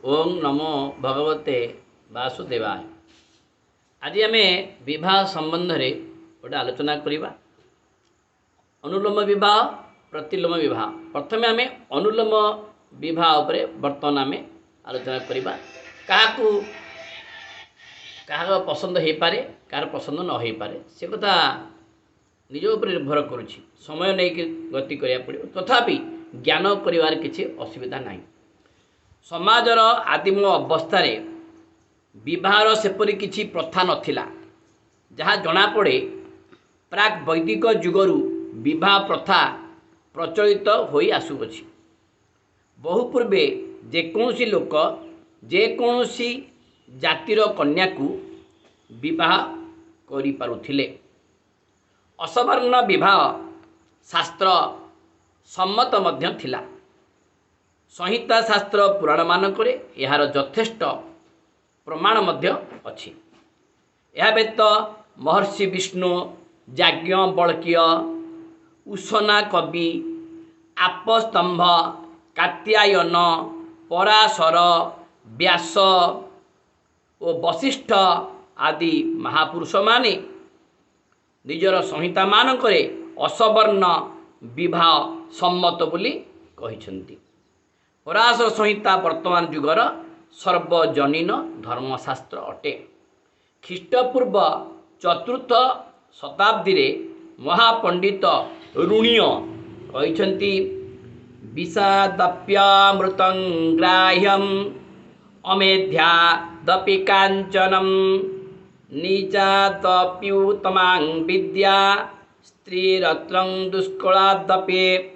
ओं नमो भगवते वासुदेवाय। आज आम विवाह संबंध में गोटे आलोचना करवा। अनुलोम विवाह प्रतिलोम विवाह। प्रथमे आम अनुलोम विवाह उपरे बर्तमान आम आलोचना करवा। क्या पसंद हो पारे, कार पसंद न हो पारे, से कथा निज उपर निर्भर करुच्ची। समय नहीं गति करा पड़ो, तथापि ज्ञान कर किसी असुविधा नहीं। समाजर आदिम अवस्था विवाहर सेपरी किसी प्रथा नथिला। जहाँ जना पड़े प्राक वैदिक जुगरु विवाह प्रथा प्रचलित होई आसुअछि। बहु पूर्वे जेकोसी लोक जेकोसी जातिर कन्या को विवाह करि पारुथिले। असवर्ण विवाह शास्त्र सम्मत मध्य थिला। संहिता शास्त्र पुराण मानकरे यार यथेष्ट प्रमाण मध्य अछि। यह व्यतीत महर्षि विष्णु, याज्ञवल्क्य, उशना कवि, आपस्तंभ, कात्यायन, पराशर, व्यास और वशिष्ठ आदि महापुरुष माने निजर संहिता मानकरे असवर्ण विवाह सम्मत बोली कहिसंती। पराशर संहिता वर्तमान जुगर सर्वजनीन धर्मशास्त्र अटे। ख्रीष्टपूर्व 4th शताब्दी रे महापंडित ऋणीय कहिसंती विषादप्यामृतं ग्राह्यम अमेध्यादपि कांचनम नीचादप्युतमां विद्या स्त्रीरत्रं दुष्कलादपि।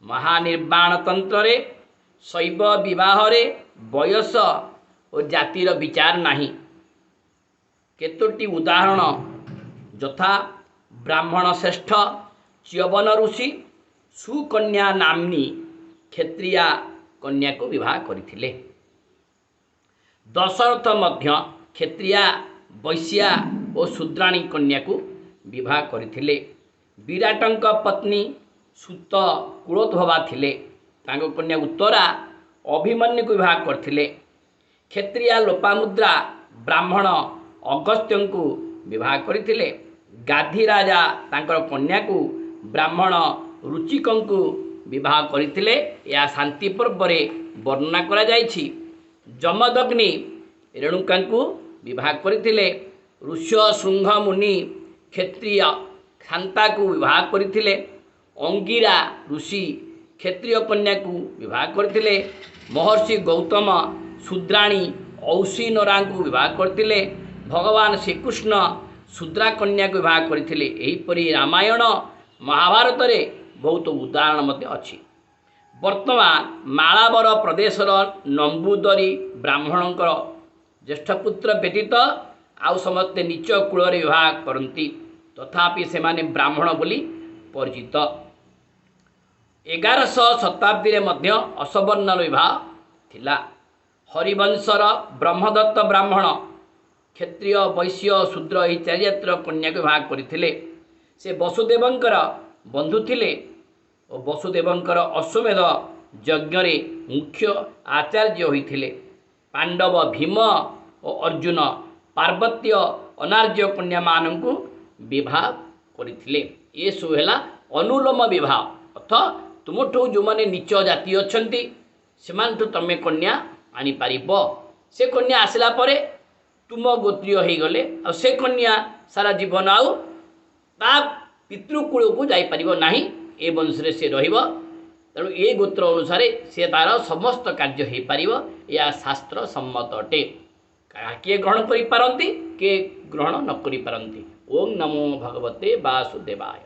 महानिर्वाण तंत्र रे शैव विवाह रे बयस और जातिर विचार नहीं। केतोटी उदाहरण यथा ब्राह्मण श्रेष्ठ च्यवन ऋषि सुकन्या नामनी क्षेत्रिया कन्या को विवाह करथिले। दशरथ मध्य क्षेत्रिया वैश्या और शूद्राणी कन्या को विवाह करथिले। विराटंक पत्नी सुत कुलोद्भवा थिले। तांको कन्या उत्तरा अभिमन्यु को विवाह करथिले। क्षेत्रिया लोपामुद्रा ब्राह्मण अगस्त्य को विवाह करथिले। गाधी राजा तांकर कन्या को ब्राह्मण रुचिक को विवाह करथिले। या शांति पर्व रे वर्णना करा जायछि। जमदग्नि रेणुका को विवाह करथिले। ऋष्य शृंग मुनि क्षेत्रीय शांता को विवाह करथिले। अंगिरा ऋषि क्षेत्रीय कन्या को विवाह करथिले। महर्षि गौतम शूद्राणी औसीनरा को विवाह करथिले। भगवान श्रीकृष्ण शूद्रा कन्या को विवाह करथिले। एहीपरि रामायण महाभारत रे बहुत उदाहरण मध्य अछि। वर्तमान मालाबर प्रदेशर नंबूदरी ब्राह्मणंकर ज्येष्ठ पुत्र व्यतीत आउ समस्ते नीच कूल विवाह करती। तथापि सेमाने ब्राह्मण बोली परिचित। 1100 शताब्दी रे मध्य असवर्ण विवाह थिला। हरिवंशर ब्रह्मदत्त ब्राह्मण क्षेत्रीय वैश्य शूद्र ई चारि जातिर कन्या को विवाह करथिले। से वसुदेवंकर बंधु थिले और वसुदेवंकर अश्वमेध यज्ञ रे मुख्य आचार्य होइथिले। पांडव भीम और अर्जुन पार्वत्य अनार्य कन्या मानकु विवाह करथिले। ये सब है अनुलोम विवाह। अथ तुमठू जो माने नीच जाति अच्छी से तमें कन्या आनी पारिब। से कन्या आसला परे तुम गोत्रीय हो गले आ से कन्या सारा जीवन आउ ता पितृकूल को जापर ना। ए वंश से रहिबो। तेणु ये गोत्र अनुसार से तार समस्त कार्य हो पार। या शास्त्र सम्मत अटे। किए ग्रहण करि पारंती, किए ग्रहण न करि पारंती। ओं नमो भगवते वासुदेवाय।